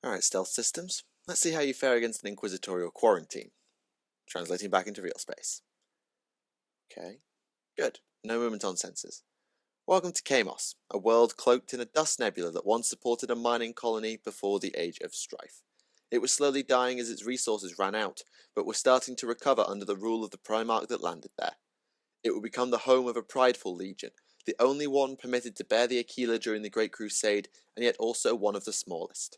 Alright, stealth systems. Let's see how you fare against an inquisitorial quarantine. Translating back into real space. Okay, good. No movement on sensors. Welcome to Kamos, a world cloaked in a dust nebula that once supported a mining colony before the Age of Strife. It was slowly dying as its resources ran out, but was starting to recover under the rule of the Primarch that landed there. It would become the home of a prideful legion, the only one permitted to bear the Aquila during the Great Crusade, and yet also one of the smallest.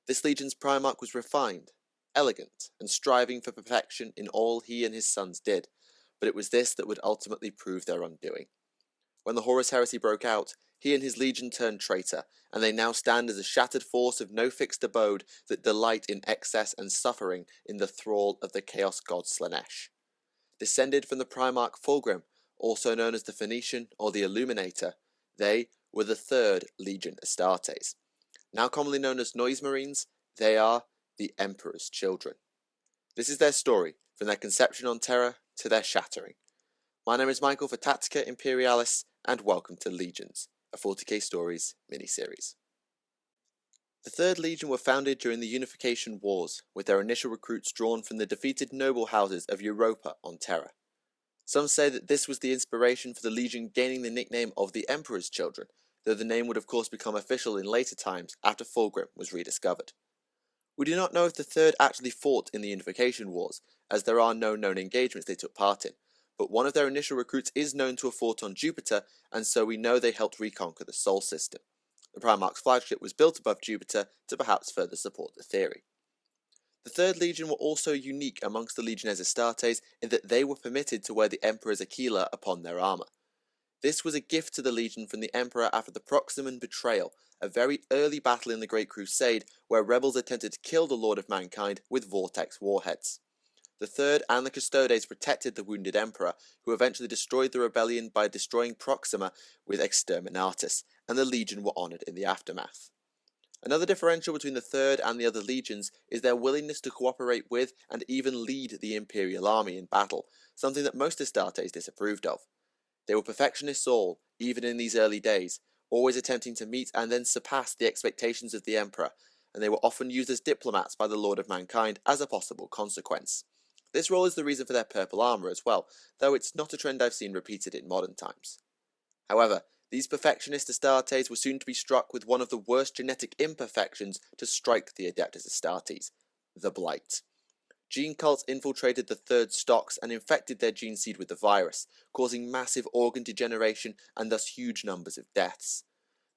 This legion's Primarch was refined, elegant, and striving for perfection in all he and his sons did, but it was this that would ultimately prove their undoing. When the Horus Heresy broke out, he and his legion turned traitor, and they now stand as a shattered force of no fixed abode that delight in excess and suffering in the thrall of the Chaos god Slaanesh. Descended from the Primarch Fulgrim, also known as the Phoenician or the Illuminator, they were the third Legion Astartes. Now commonly known as Noise Marines, they are the Emperor's children. This is their story, from their conception on Terra to their shattering. My name is Michael for Tactica, Imperialis, and welcome to Legions, a 40k Stories mini-series. The Third Legion were founded during the Unification Wars, with their initial recruits drawn from the defeated noble houses of Europa on Terra. Some say that this was the inspiration for the Legion gaining the nickname of the Emperor's Children, though the name would of course become official in later times after Fulgrim was rediscovered. We do not know if the Third actually fought in the Unification Wars, as there are no known engagements they took part in, but one of their initial recruits is known to have fought on Jupiter, and so we know they helped reconquer the Sol system. The Primarch's flagship was built above Jupiter to perhaps further support the theory. The Third Legion were also unique amongst the Legiones Astartes in that they were permitted to wear the Emperor's Aquila upon their armour. This was a gift to the Legion from the Emperor after the Proximan Betrayal, a very early battle in the Great Crusade where rebels attempted to kill the Lord of Mankind with Vortex warheads. The Third and the Custodes protected the wounded Emperor, who eventually destroyed the rebellion by destroying Proxima with Exterminatus, and the Legion were honoured in the aftermath. Another differential between the Third and the other legions is their willingness to cooperate with and even lead the Imperial army in battle, something that most Astartes disapproved of. They were perfectionists all, even in these early days, always attempting to meet and then surpass the expectations of the Emperor, and they were often used as diplomats by the Lord of Mankind as a possible consequence. This role is the reason for their purple armour as well, though it's not a trend I've seen repeated in modern times. However, these perfectionist Astartes were soon to be struck with one of the worst genetic imperfections to strike the Adeptus Astartes, the Blight. Gene cults infiltrated the Third stocks and infected their gene seed with the virus, causing massive organ degeneration and thus huge numbers of deaths.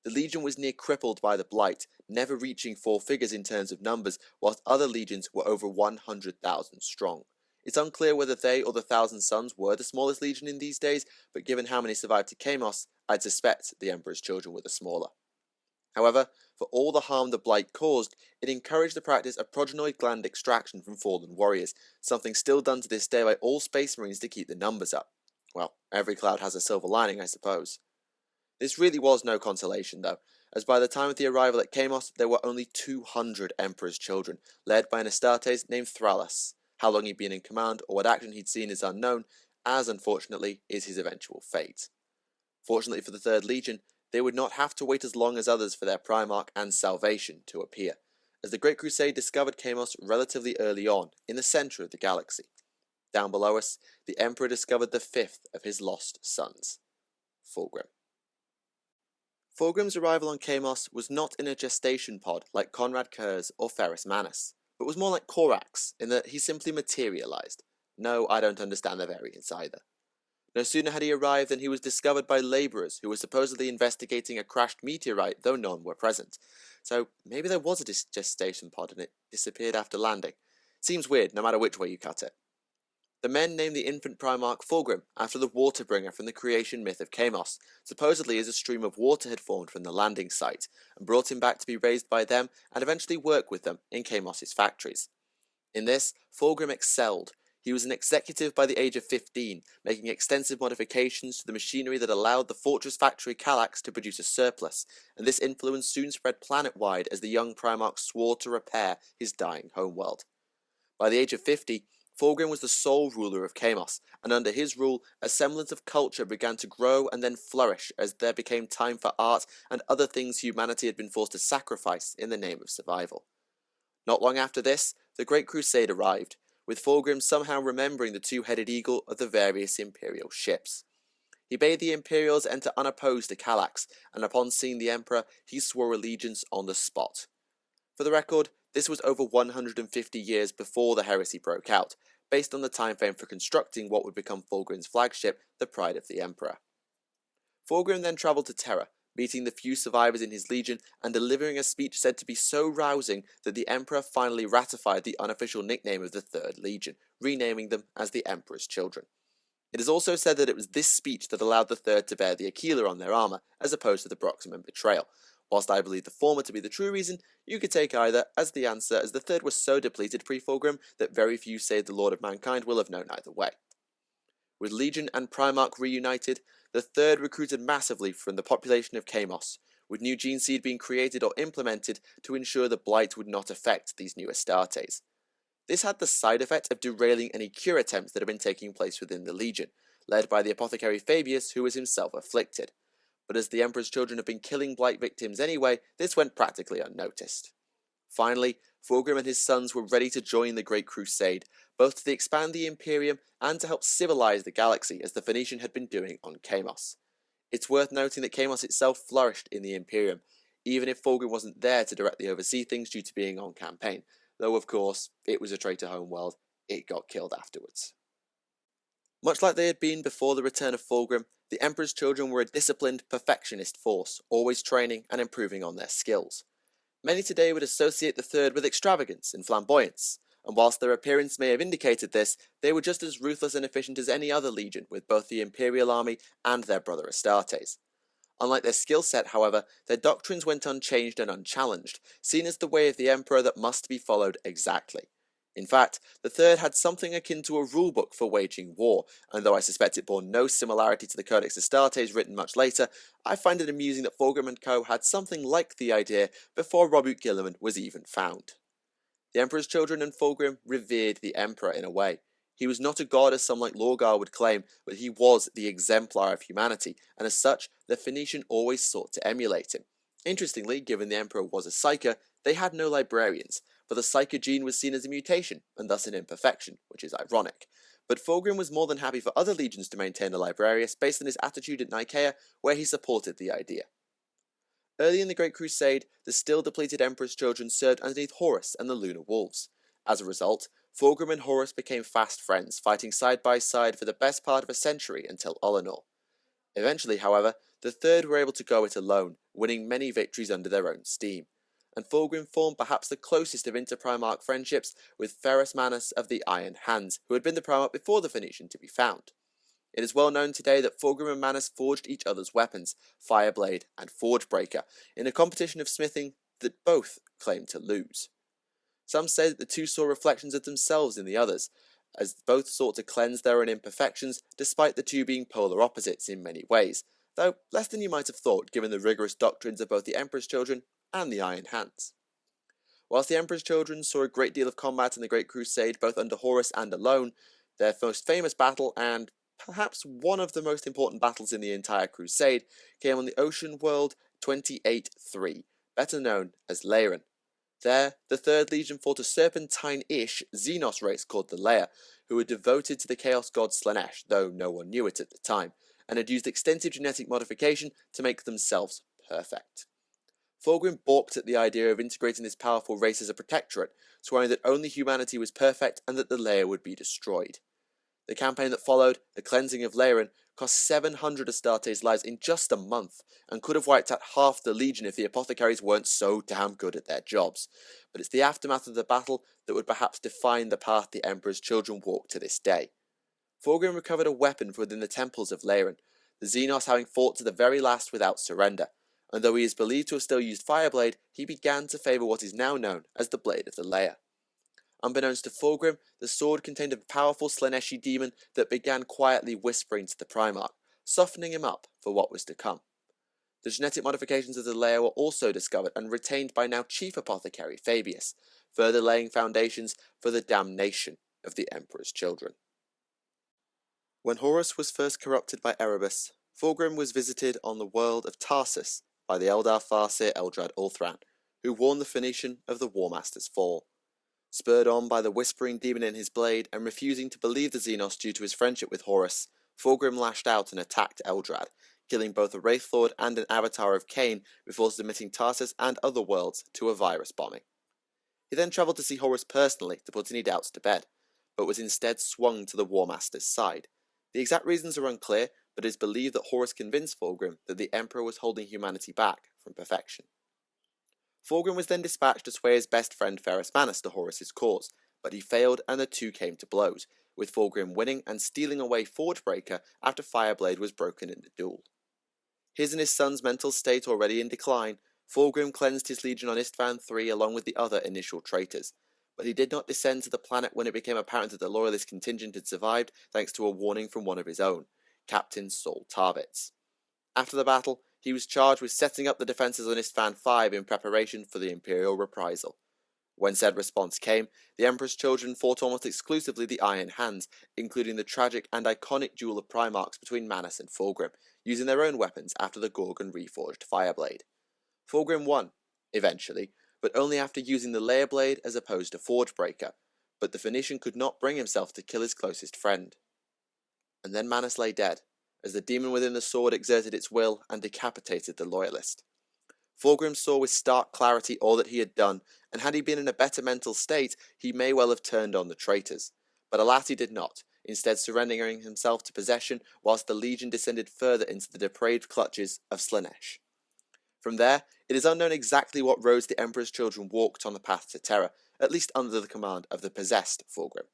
The Legion was near crippled by the Blight, never reaching 4 figures in terms of numbers, whilst other legions were over 100,000 strong. It's unclear whether they or the Thousand Sons were the smallest legion in these days, but given how many survived to Kamos, I'd suspect the Emperor's children were the smaller. However, for all the harm the Blight caused, it encouraged the practice of progenoid gland extraction from fallen warriors, something still done to this day by all Space Marines to keep the numbers up. Well, every cloud has a silver lining, I suppose. This really was no consolation, though, as by the time of the arrival at Kamos, there were only 200 Emperor's children, led by an Astartes named Thrallus. How long he'd been in command or what action he'd seen is unknown, as unfortunately is his eventual fate. Fortunately for the Third Legion, they would not have to wait as long as others for their Primarch and salvation to appear, as the Great Crusade discovered Kamos relatively early on, in the centre of the galaxy. Down below us, the Emperor discovered the 5th of his lost sons, Fulgrim. Fulgrim's arrival on Kamos was not in a gestation pod like Conrad Kurz or Ferrus Manus, but was more like Korax, in that he simply materialized. No, I don't understand the variants either. No sooner had he arrived than he was discovered by labourers who were supposedly investigating a crashed meteorite, though none were present. So maybe there was a gestation pod and it disappeared after landing. Seems weird, no matter which way you cut it. The men named the infant Primarch Fulgrim after the Waterbringer from the creation myth of Kamos, supposedly as a stream of water had formed from the landing site, and brought him back to be raised by them and eventually work with them in Kamos' factories. In this, Fulgrim excelled. He was an executive by the age of 15, making extensive modifications to the machinery that allowed the fortress factory Kallax to produce a surplus, and this influence soon spread planet-wide as the young Primarch swore to repair his dying homeworld. By the age of 50, Fulgrim was the sole ruler of Kamos, and under his rule, a semblance of culture began to grow and then flourish as there became time for art and other things humanity had been forced to sacrifice in the name of survival. Not long after this, the Great Crusade arrived, with Fulgrim somehow remembering the two-headed eagle of the various Imperial ships. He bade the Imperials enter unopposed to Kallax, and upon seeing the Emperor, he swore allegiance on the spot. For the record, this was over 150 years before the heresy broke out, based on the time frame for constructing what would become Fulgrim's flagship, the Pride of the Emperor. Fulgrim then travelled to Terra, meeting the few survivors in his legion and delivering a speech said to be so rousing that the Emperor finally ratified the unofficial nickname of the Third Legion, renaming them as the Emperor's Children. It is also said that it was this speech that allowed the Third to bear the Aquila on their armour, as opposed to the Proximum betrayal. Whilst I believe the former to be the true reason, you could take either as the answer, as the Third was so depleted pre-Fulgrim that very few save the Lord of Mankind will have known either way. With Legion and Primarch reunited, the Third recruited massively from the population of Kamos, with new gene seed being created or implemented to ensure the blight would not affect these new Astartes. This had the side effect of derailing any cure attempts that had been taking place within the Legion, led by the apothecary Fabius, who was himself afflicted. But as the Emperor's children had been killing blight victims anyway, this went practically unnoticed. Finally, Fulgrim and his sons were ready to join the Great Crusade, both to expand the Imperium and to help civilize the galaxy as the Phoenician had been doing on Kamos. It's worth noting that Kamos itself flourished in the Imperium, even if Fulgrim wasn't there to directly oversee things due to being on campaign, though of course, it was a traitor homeworld, it got killed afterwards. Much like they had been before the return of Fulgrim, the Emperor's children were a disciplined, perfectionist force, always training and improving on their skills. Many today would associate the Third with extravagance and flamboyance, and whilst their appearance may have indicated this, they were just as ruthless and efficient as any other legion with both the Imperial army and their brother Astartes. Unlike their skill set, however, their doctrines went unchanged and unchallenged, seen as the way of the Emperor that must be followed exactly. In fact, the Third had something akin to a rulebook for waging war, and though I suspect it bore no similarity to the Codex Astartes written much later, I find it amusing that Fulgrim and co. had something like the idea before Robert Guilliman was even found. The Emperor's children and Fulgrim revered the Emperor in a way. He was not a god as some like Lorgar would claim, but he was the exemplar of humanity, and as such, the Phoenician always sought to emulate him. Interestingly, given the Emperor was a Psyker, they had no librarians, for the Psyker gene was seen as a mutation, and thus an imperfection, which is ironic. But Fulgrim was more than happy for other legions to maintain a librarius based on his attitude at Nicaea, where he supported the idea. Early in the Great Crusade, the still depleted Emperor's children served underneath Horus and the Lunar Wolves. As a result, Fulgrim and Horus became fast friends, fighting side by side for the best part of a century until Olenor. Eventually, however, the Third were able to go it alone, winning many victories under their own steam, and Fulgrim formed perhaps the closest of inter-Primarch friendships with Ferrus Manus of the Iron Hands, who had been the Primarch before the Phoenician to be found. It is well known today that Fulgrim and Manus forged each other's weapons, Fireblade and Forgebreaker, in a competition of smithing that both claimed to lose. Some say that the two saw reflections of themselves in the others, as both sought to cleanse their own imperfections, despite the two being polar opposites in many ways, though less than you might have thought given the rigorous doctrines of both the Emperor's children and the Iron Hands. Whilst the Emperor's children saw a great deal of combat in the Great Crusade both under Horus and alone, their most famous battle, and perhaps one of the most important battles in the entire Crusade, came on the ocean world 28-3, better known as Leirin. There, the Third Legion fought a serpentine-ish Xenos race called the Leia, who were devoted to the Chaos god Slaanesh, though no one knew it at the time, and had used extensive genetic modification to make themselves perfect. Fulgrim balked at the idea of integrating this powerful race as a protectorate, swearing that only humanity was perfect and that the Leia would be destroyed. The campaign that followed, the cleansing of Leirin, cost 700 Astartes' lives in just a month, and could have wiped out half the Legion if the apothecaries weren't so damn good at their jobs. But it's the aftermath of the battle that would perhaps define the path the Emperor's children walk to this day. Fulgrim recovered a weapon from within the temples of Leirin, the Xenos having fought to the very last without surrender, and though he is believed to have still used Fireblade, he began to favour what is now known as the Blade of the Leia. Unbeknownst to Fulgrim, the sword contained a powerful Slaaneshi demon that began quietly whispering to the Primarch, softening him up for what was to come. The genetic modifications of the Leia were also discovered and retained by now Chief Apothecary Fabius, further laying foundations for the damnation of the Emperor's children. When Horus was first corrupted by Erebus, Fulgrim was visited on the world of Tarsus by the Eldar Farseer Eldrad Ulthran, who warned the Phoenician of the War Master's fall. Spurred on by the whispering demon in his blade and refusing to believe the Xenos due to his friendship with Horus, Fulgrim lashed out and attacked Eldrad, killing both a Wraith Lord and an avatar of Cain before submitting Tarsus and other worlds to a virus bombing. He then travelled to see Horus personally to put any doubts to bed, but was instead swung to the War Master's side. The exact reasons are unclear, but it is believed that Horus convinced Fulgrim that the Emperor was holding humanity back from perfection. Fulgrim was then dispatched to sway his best friend Ferrus Manus to Horus's cause, but he failed and the two came to blows, with Fulgrim winning and stealing away Forgebreaker after Fireblade was broken in the duel. His and his son's mental state already in decline, Fulgrim cleansed his legion on Istvan III along with the other initial traitors, but he did not descend to the planet when it became apparent that the Loyalist contingent had survived thanks to a warning from one of his own, Captain Saul Tarvitz. After the battle, he was charged with setting up the defences on Istvan V in preparation for the Imperial reprisal. When said response came, the Emperor's children fought almost exclusively the Iron Hands, including the tragic and iconic duel of Primarchs between Manus and Fulgrim, using their own weapons after the Gorgon reforged Fireblade. Fulgrim won, eventually, but only after using the Layer Blade as opposed to Forgebreaker, but the Phoenician could not bring himself to kill his closest friend. And then Manus lay dead, as the demon within the sword exerted its will and decapitated the Loyalist. Fulgrim saw with stark clarity all that he had done, and had he been in a better mental state, he may well have turned on the traitors. But alas he did not, instead surrendering himself to possession whilst the Legion descended further into the depraved clutches of Slaanesh. From there, it is unknown exactly what roads the Emperor's children walked on the path to terror, at least under the command of the possessed Fulgrim.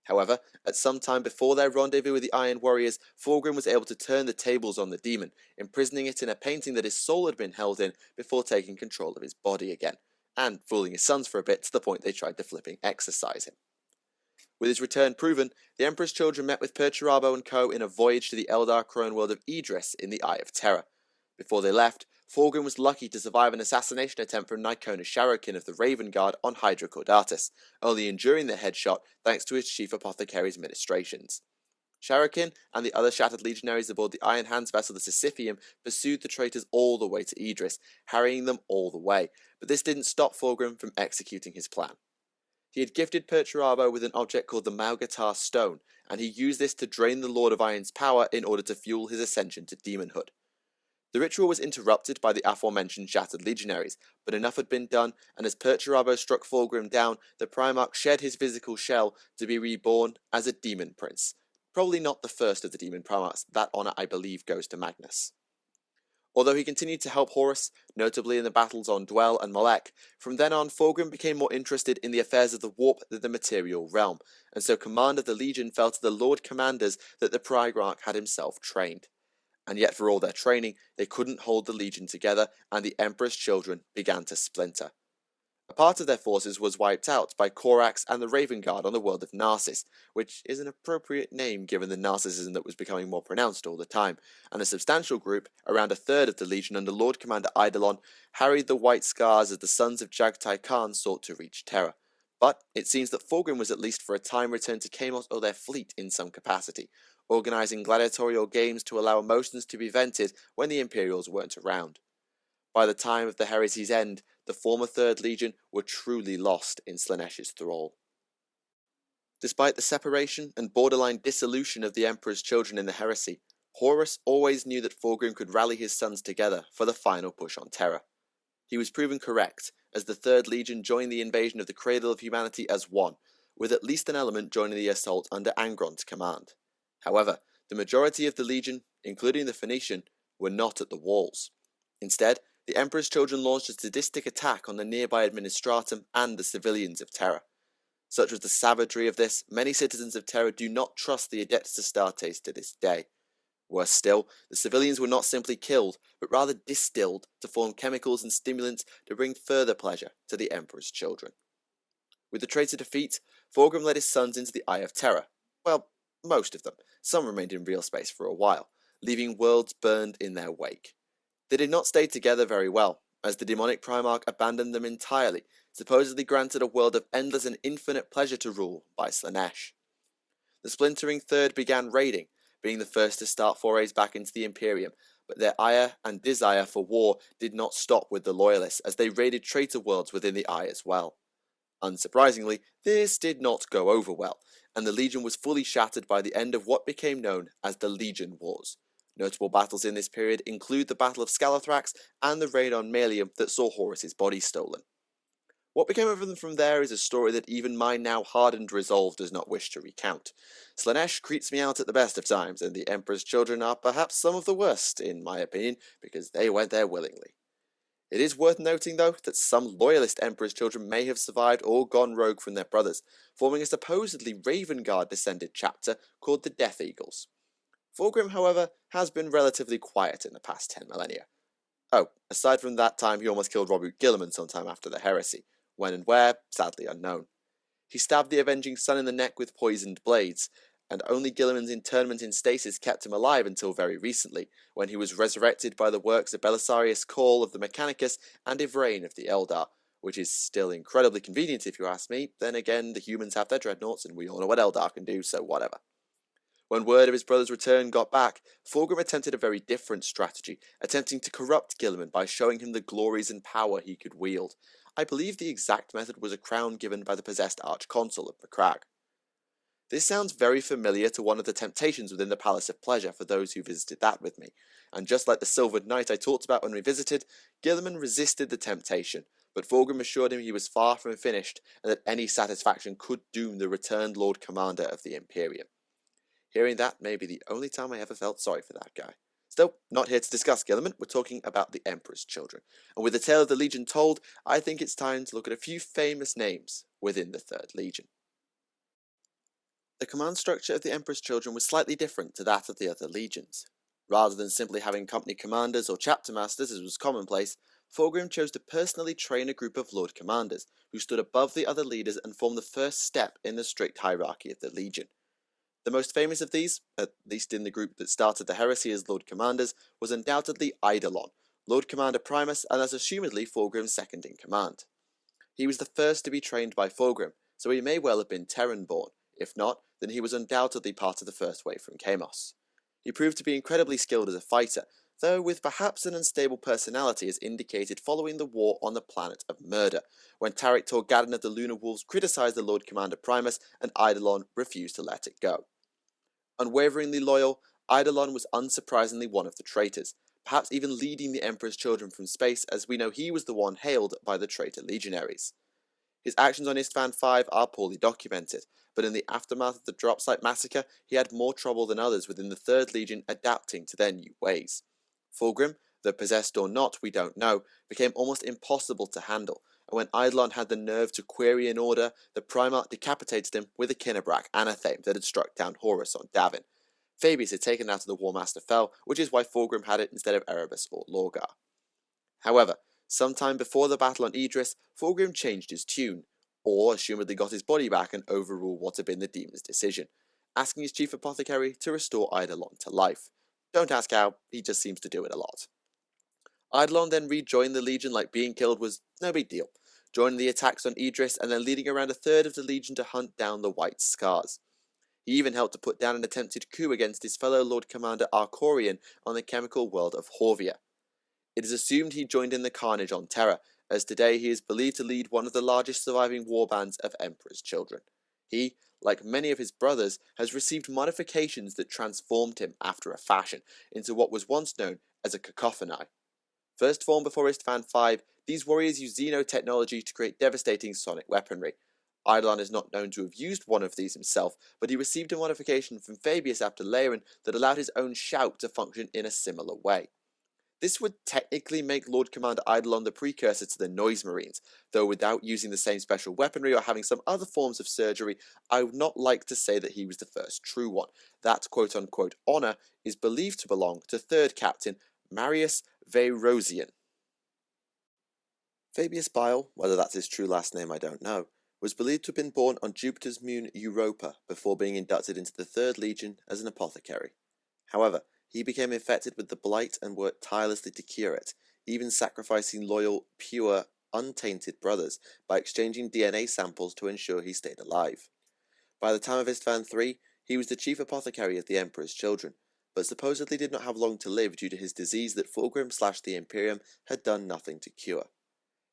However, at some time before their rendezvous with the Iron Warriors, Fulgrim was able to turn the tables on the demon, imprisoning it in a painting that his soul had been held in before taking control of his body again, and fooling his sons for a bit to the point they tried to flipping exorcise him. With his return proven, the Emperor's children met with Perturabo and co. in a voyage to the Eldar Crone world of Idris in the Eye of Terror. Before they left, Fulgrim was lucky to survive an assassination attempt from Nikona Sharokin of the Raven Guard on Hydra Caudatus, only enduring the headshot thanks to his chief apothecary's ministrations. Sharokin and the other shattered legionaries aboard the Iron Hands vessel the Sisypheum pursued the traitors all the way to Idris, harrying them all the way, but this didn't stop Fulgrim from executing his plan. He had gifted Perturabo with an object called the Malgatar Stone, and he used this to drain the Lord of Iron's power in order to fuel his ascension to demonhood. The ritual was interrupted by the aforementioned shattered legionaries, but enough had been done, and as Perturabo struck Fulgrim down, the Primarch shed his physical shell to be reborn as a demon prince. Probably not the first of the demon Primarchs, that honour I believe goes to Magnus. Although he continued to help Horus, notably in the battles on Dwell and Molech, from then on Fulgrim became more interested in the affairs of the warp than the material realm, and so command of the Legion fell to the Lord Commanders that the Primarch had himself trained. And yet for all their training, they couldn't hold the Legion together, and the Emperor's children began to splinter. A part of their forces was wiped out by Korax and the Raven Guard on the world of Narsis, which is an appropriate name given the narcissism that was becoming more pronounced all the time, and a substantial group, around a third of the Legion under Lord Commander Eidolon, harried the White Scars as the sons of Jagtai Khan sought to reach Terra. But it seems that Fulgrim was at least for a time returned to Kamos or their fleet in some capacity, organising gladiatorial games to allow emotions to be vented when the Imperials weren't around. By the time of the Heresy's end, the former Third Legion were truly lost in Slaanesh's thrall. Despite the separation and borderline dissolution of the Emperor's children in the Heresy, Horus always knew that Fulgrim could rally his sons together for the final push on Terra. He was proven correct, as the Third Legion joined the invasion of the Cradle of Humanity as one, with at least an element joining the assault under Angron's command. However, the majority of the Legion, including the Phoenician, were not at the walls. Instead, the Emperor's children launched a sadistic attack on the nearby Administratum and the civilians of Terra. Such was the savagery of this, many citizens of Terra do not trust the Adeptus Astartes to this day. Worse still, the civilians were not simply killed, but rather distilled to form chemicals and stimulants to bring further pleasure to the Emperor's children. With the traitor defeat, Fulgrim led his sons into the Eye of Terror. Well, most of them. Some remained in real space for a while, leaving worlds burned in their wake. They did not stay together very well, as the demonic Primarch abandoned them entirely, supposedly granted a world of endless and infinite pleasure to rule by Slaanesh. The splintering Third began raiding, being the first to start forays back into the Imperium, but their ire and desire for war did not stop with the Loyalists, as they raided traitor worlds within the Eye as well. Unsurprisingly, this did not go over well, and the Legion was fully shattered by the end of what became known as the Legion Wars. Notable battles in this period include the Battle of Scalathrax and the raid on Malium that saw Horus's body stolen. What became of them from there is a story that even my now hardened resolve does not wish to recount. Slaanesh creeps me out at the best of times, and the Emperor's children are perhaps some of the worst, in my opinion, because they went there willingly. It is worth noting, though, that some loyalist Emperor's children may have survived or gone rogue from their brothers, forming a supposedly Raven Guard-descended chapter called the Death Eagles. Fulgrim, however, has been relatively quiet in the past 10 millennia. Oh, aside from that time he almost killed Robert Guilliman sometime after the heresy. When and where, sadly unknown. He stabbed the avenging son in the neck with poisoned blades, and only Guilliman's internment in stasis kept him alive until very recently, when he was resurrected by the works of Belisarius Cawl of the Mechanicus and Ivrain of the Eldar, which is still incredibly convenient if you ask me. Then again, the humans have their dreadnoughts, and we all know what Eldar can do, so whatever. When word of his brother's return got back, Fulgrim attempted a very different strategy, attempting to corrupt Guilliman by showing him the glories and power he could wield. I believe the exact method was a crown given by the possessed Archconsul of Macragge. This sounds very familiar to one of the temptations within the Palace of Pleasure for those who visited that with me, and just like the Silvered Knight I talked about when we visited, Guilliman resisted the temptation, but Fulgrim assured him he was far from finished and that any satisfaction could doom the returned Lord Commander of the Imperium. Hearing that may be the only time I ever felt sorry for that guy. Still, not here to discuss Guilliman, we're talking about the Emperor's children. And with the tale of the Legion told, I think it's time to look at a few famous names within the Third Legion. The command structure of the Emperor's children was slightly different to that of the other legions. Rather than simply having company commanders or chapter masters as was commonplace, Fulgrim chose to personally train a group of Lord Commanders, who stood above the other leaders and formed the first step in the strict hierarchy of the Legion. The most famous of these, at least in the group that started the heresy as Lord Commanders, was undoubtedly Eidolon, Lord Commander Primus, and as assumedly Fulgrim's second in command. He was the first to be trained by Fulgrim, so he may well have been Terran-born. If not, then he was undoubtedly part of the first wave from Kamos. He proved to be incredibly skilled as a fighter, though with perhaps an unstable personality as indicated following the war on the planet of Murder, when Tarik Torgadon of the Lunar Wolves criticised the Lord Commander Primus and Eidolon refused to let it go. Unwaveringly loyal, Eidolon was unsurprisingly one of the traitors, perhaps even leading the Emperor's children from space, as we know he was the one hailed by the traitor legionaries. His actions on Istvan V are poorly documented, but in the aftermath of the Dropsite massacre, he had more trouble than others within the Third Legion adapting to their new ways. Fulgrim, though possessed or not, we don't know, became almost impossible to handle, and when Eidolon had the nerve to query an order, the Primarch decapitated him with a Kinnebrak anatheme that had struck down Horus on Davin. Fabius had taken that to the War Master Fel, which is why Fulgrim had it instead of Erebus or Lorgar. However, sometime before the battle on Idris, Fulgrim changed his tune, or assumedly got his body back and overruled what had been the demon's decision, asking his chief apothecary to restore Eidolon to life. Don't ask how, he just seems to do it a lot. Eidolon then rejoined the Legion like being killed was no big deal, joining the attacks on Idris and then leading around a third of the Legion to hunt down the White Scars. He even helped to put down an attempted coup against his fellow Lord Commander Arcorian on the chemical world of Horvia. It is assumed he joined in the carnage on Terra, as today he is believed to lead one of the largest surviving warbands of Emperor's children. He, like many of his brothers, has received modifications that transformed him, after a fashion, into what was once known as a cacophony. First formed before Istvan V, these warriors use xenotechnology to create devastating sonic weaponry. Eidolon is not known to have used one of these himself, but he received a modification from Fabius after Leyrin that allowed his own shout to function in a similar way. This would technically make Lord Commander Eidolon the precursor to the Noise Marines, though without using the same special weaponry or having some other forms of surgery, I would not like to say that he was the first true one. That quote-unquote honour is believed to belong to 3rd Captain Marius Veyrosian. Fabius Bile, whether that's his true last name I don't know, was believed to have been born on Jupiter's moon Europa before being inducted into the 3rd Legion as an apothecary. However, he became infected with the blight and worked tirelessly to cure it, even sacrificing loyal, pure, untainted brothers by exchanging DNA samples to ensure he stayed alive. By the time of Istvan III, he was the chief apothecary of the Emperor's children, but supposedly did not have long to live due to his disease that Fulgrim / the Imperium had done nothing to cure.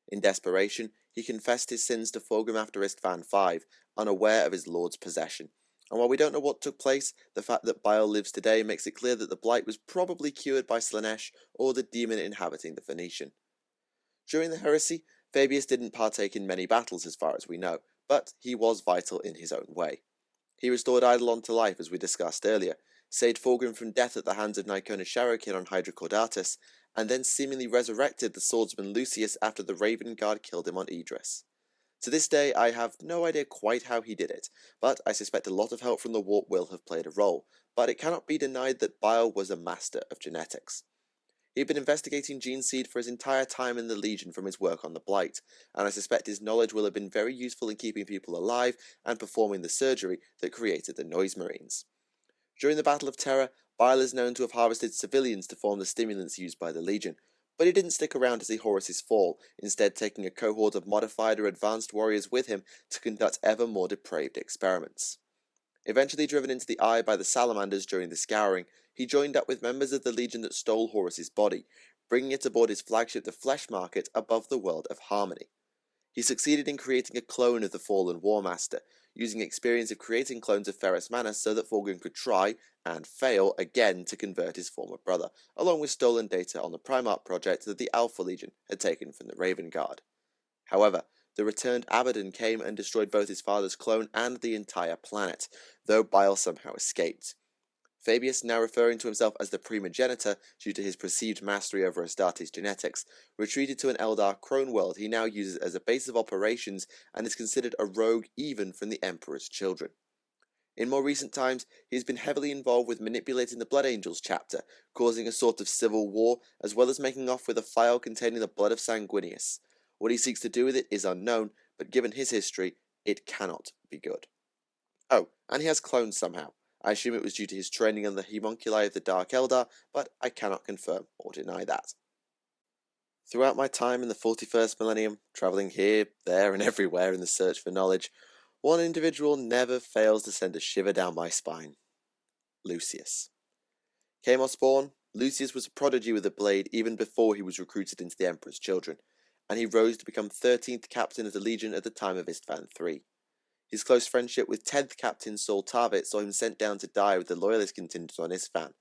In desperation, he confessed his sins to Fulgrim after Istvan V, unaware of his lord's possession. And while we don't know what took place, the fact that Bile lives today makes it clear that the Blight was probably cured by Slaanesh or the demon inhabiting the Phoenician. During the heresy, Fabius didn't partake in many battles as far as we know, but he was vital in his own way. He restored Eidolon to life, as we discussed earlier, saved Fulgrim from death at the hands of Nicona's Sharokin on Hydra Caudatus, and then seemingly resurrected the swordsman Lucius after the Raven Guard killed him on Idris. To this day, I have no idea quite how he did it, but I suspect a lot of help from the warp will have played a role, but it cannot be denied that Bile was a master of genetics. He had been investigating gene seed for his entire time in the Legion from his work on the Blight, and I suspect his knowledge will have been very useful in keeping people alive and performing the surgery that created the Noise Marines. During the Battle of Terra, Bile is known to have harvested civilians to form the stimulants used by the Legion, but he didn't stick around to see Horus's fall, instead taking a cohort of modified or advanced warriors with him to conduct ever more depraved experiments. Eventually driven into the eye by the salamanders during the scouring, he joined up with members of the Legion that stole Horus's body, bringing it aboard his flagship the Flesh Market above the world of Harmony. He succeeded in creating a clone of the fallen War Master, using experience of creating clones of Ferrus Manus so that Fulgrim could try, and fail again to convert his former brother, along with stolen data on the Primarch project that the Alpha Legion had taken from the Raven Guard. However, the returned Abaddon came and destroyed both his father's clone and the entire planet, though Bile somehow escaped. Fabius, now referring to himself as the Primogenitor due to his perceived mastery over Astartes genetics, retreated to an Eldar crone world he now uses as a base of operations and is considered a rogue even from the Emperor's children. In more recent times, he has been heavily involved with manipulating the Blood Angels chapter, causing a sort of civil war, as well as making off with a file containing the blood of Sanguinius. What he seeks to do with it is unknown, but given his history, it cannot be good. Oh, and he has clones somehow. I assume it was due to his training on the homunculi of the Dark Eldar, but I cannot confirm or deny that. Throughout my time in the 41st millennium, travelling here, there, and everywhere in the search for knowledge, one individual never fails to send a shiver down my spine. Lucius. Chaos born, Lucius was a prodigy with a blade even before he was recruited into the Emperor's children, and he rose to become 13th captain of the Legion at the time of Istvan III. His close friendship with 10th Captain Saul Tarvitz saw him sent down to die with the Loyalist contingent on Istvan,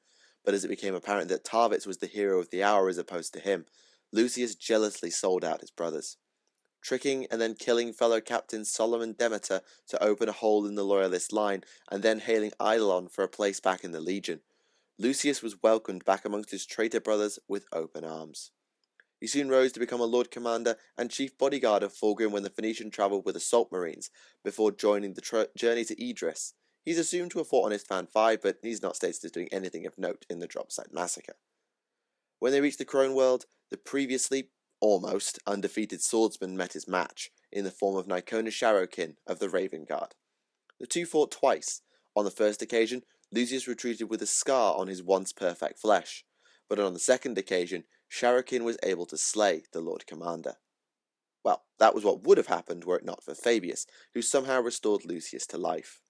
but as it became apparent that Tarvitz was the hero of the hour as opposed to him, Lucius jealously sold out his brothers. Tricking and then killing fellow Captain Solomon Demeter to open a hole in the Loyalist line, and then hailing Eidolon for a place back in the Legion, Lucius was welcomed back amongst his traitor brothers with open arms. He soon rose to become a Lord Commander and Chief Bodyguard of Fulgrim when the Phoenician travelled with Assault Marines, before joining the journey to Idris. He's assumed to have fought on Istvan V, but he's not stated as doing anything of note in the drop site massacre. When they reached the Crone World, the previously, almost, undefeated swordsman met his match, in the form of Nicona's Sharokin of the Raven Guard. The two fought twice. On the first occasion, Lucius retreated with a scar on his once perfect flesh, but on the second occasion, Sharokin was able to slay the Lord Commander. Well, that was what would have happened were it not for Fabius, who somehow restored Lucius to life.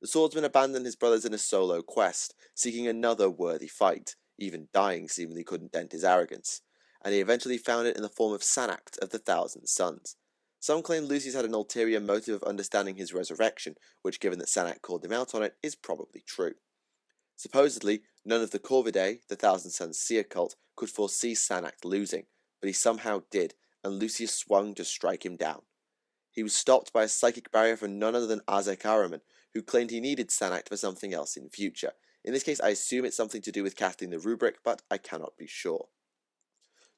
The swordsman abandoned his brothers in a solo quest, seeking another worthy fight. Even dying seemingly couldn't dent his arrogance, and he eventually found it in the form of Sanact of the Thousand Sons. Some claim Lucius had an ulterior motive of understanding his resurrection, which, given that Sanact called him out on it, is probably true. Supposedly, none of the Corvidae, the Thousand Sons seer cult, could foresee Sanact losing, but he somehow did, and Lucius swung to strike him down. He was stopped by a psychic barrier from none other than Azek Araman, who claimed he needed Sanact for something else in future. In this case, I assume it's something to do with casting the rubric, but I cannot be sure.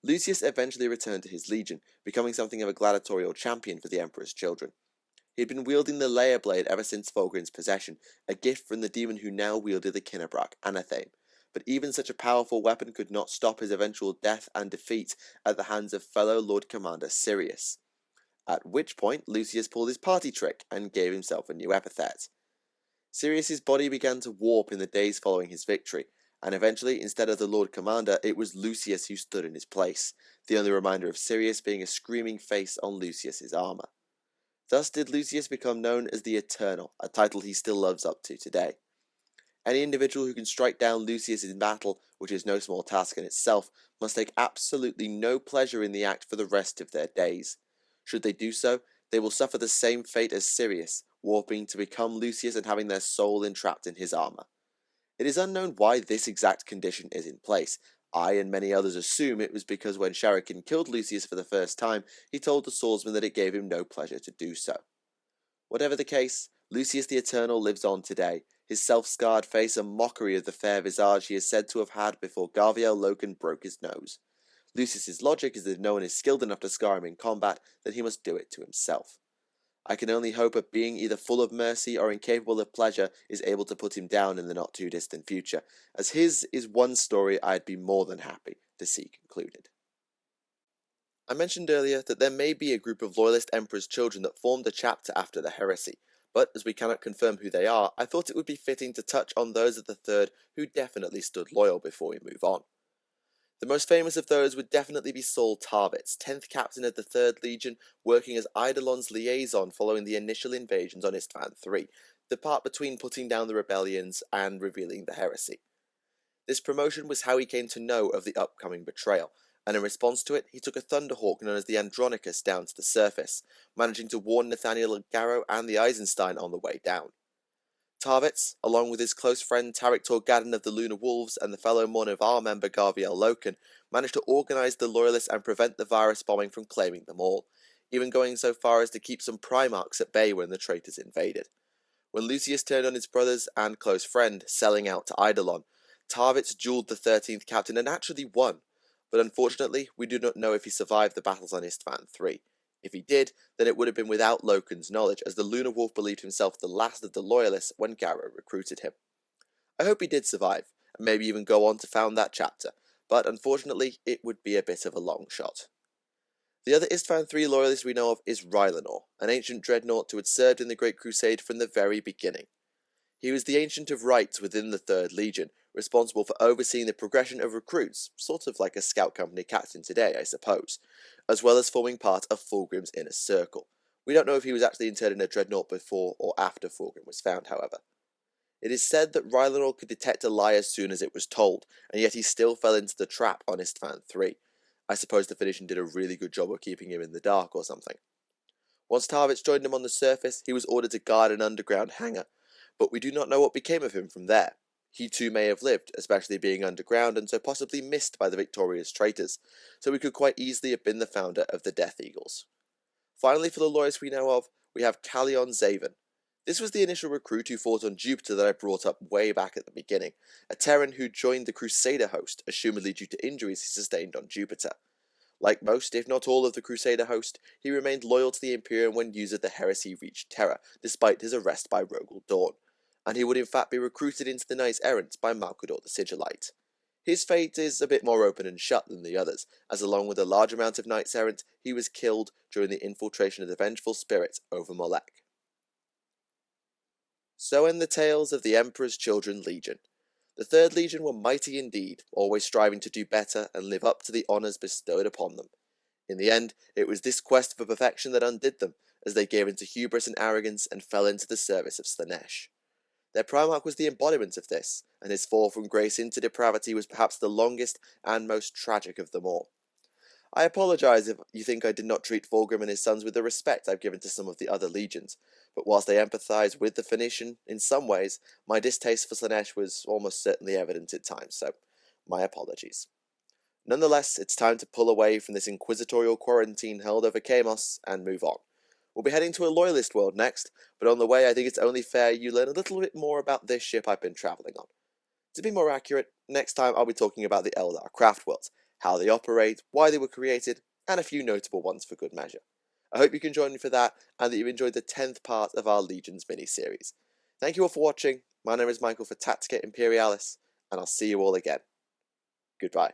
Lucius eventually returned to his legion, becoming something of a gladiatorial champion for the Emperor's children. He had been wielding the Layer Blade ever since Fulgrim's possession, a gift from the demon who now wielded the Kinnebrak Anathame, but even such a powerful weapon could not stop his eventual death and defeat at the hands of fellow Lord Commander Sirius. At which point Lucius pulled his party trick and gave himself a new epithet. Sirius's body began to warp in the days following his victory, and eventually, instead of the Lord Commander, it was Lucius who stood in his place, the only reminder of Sirius being a screaming face on Lucius's armour. Thus did Lucius become known as the Eternal, a title he still lives up to today. Any individual who can strike down Lucius in battle, which is no small task in itself, must take absolutely no pleasure in the act for the rest of their days. Should they do so, they will suffer the same fate as Sirius, warping to become Lucius and having their soul entrapped in his armor. It is unknown why this exact condition is in place. I and many others assume it was because when Sharikin killed Lucius for the first time, he told the swordsman that it gave him no pleasure to do so. Whatever the case, Lucius the Eternal lives on today, his self-scarred face a mockery of the fair visage he is said to have had before Garviel Loken broke his nose. Lucius's logic is that if no one is skilled enough to scar him in combat, then he must do it to himself. I can only hope a being either full of mercy or incapable of pleasure is able to put him down in the not-too-distant future, as his is one story I'd be more than happy to see concluded. I mentioned earlier that there may be a group of Loyalist Emperor's children that formed a chapter after the heresy, but as we cannot confirm who they are, I thought it would be fitting to touch on those of the Third who definitely stood loyal before we move on. The most famous of those would definitely be Saul Tarvitz, 10th captain of the 3rd Legion, working as Eidolon's liaison following the initial invasions on Istvan III, the part between putting down the rebellions and revealing the heresy. This promotion was how he came to know of the upcoming betrayal, and in response to it, he took a Thunderhawk known as the Andronicus down to the surface, managing to warn Nathaniel Garrow and the Eisenstein on the way down. Tarvitz, along with his close friend Tarik Torgadon of the Lunar Wolves and the fellow Mon of our member Garviel Loken, managed to organise the Loyalists and prevent the virus bombing from claiming them all, even going so far as to keep some Primarchs at bay when the traitors invaded. When Lucius turned on his brothers and close friend, selling out to Eidolon, Tarvitz duelled the 13th captain and actually won, but unfortunately we do not know if he survived the battles on Istvan III. If he did, then it would have been without Loken's knowledge, as the Lunar Wolf believed himself the last of the Loyalists when Garrow recruited him. I hope he did survive, and maybe even go on to found that chapter, but unfortunately it would be a bit of a long shot. The other Istvan III Loyalist we know of is Rylanor, an ancient dreadnought who had served in the Great Crusade from the very beginning. He was the Ancient of Rights within the 3rd Legion, responsible for overseeing the progression of recruits, sort of like a scout company captain today, I suppose, as well as forming part of Fulgrim's inner circle. We don't know if he was actually interred in a dreadnought before or after Fulgrim was found, however. It is said that Rylanor could detect a lie as soon as it was told, and yet he still fell into the trap on Istvan III. I suppose the Phoenician did a really good job of keeping him in the dark or something. Once Tarvitz joined him on the surface, he was ordered to guard an underground hangar, but we do not know what became of him from there. He too may have lived, especially being underground and so possibly missed by the victorious traitors, so he could quite easily have been the founder of the Death Eagles. Finally, for the loyalists we know of, we have Callion Savin. This was the initial recruit who fought on Jupiter that I brought up way back at the beginning, a Terran who joined the Crusader host, assumedly due to injuries he sustained on Jupiter. Like most, if not all of the Crusader host, he remained loyal to the Imperium when news of the heresy reached Terra, despite his arrest by Rogel Dawn, and he would in fact be recruited into the Knights Errant by Malcador the Sigillite. His fate is a bit more open and shut than the others, as along with a large amount of Knights Errant, he was killed during the infiltration of the Vengeful Spirits over Molech. So end the tales of the Emperor's Children Legion. The 3rd Legion were mighty indeed, always striving to do better and live up to the honours bestowed upon them. In the end, it was this quest for perfection that undid them, as they gave into hubris and arrogance and fell into the service of Slaanesh. Their Primarch was the embodiment of this, and his fall from grace into depravity was perhaps the longest and most tragic of them all. I apologise if you think I did not treat Fulgrim and his sons with the respect I've given to some of the other legions, but whilst I empathise with the Phoenician in some ways, my distaste for Slaanesh was almost certainly evident at times, so my apologies. Nonetheless, it's time to pull away from this inquisitorial quarantine held over Kamos and move on. We'll be heading to a Loyalist world next, but on the way I think it's only fair you learn a little bit more about this ship I've been travelling on. To be more accurate, next time I'll be talking about the Eldar craft worlds, how they operate, why they were created, and a few notable ones for good measure. I hope you can join me for that, and that you've enjoyed the 10th part of our Legions mini-series. Thank you all for watching, my name is Michael for Tactica Imperialis, and I'll see you all again. Goodbye.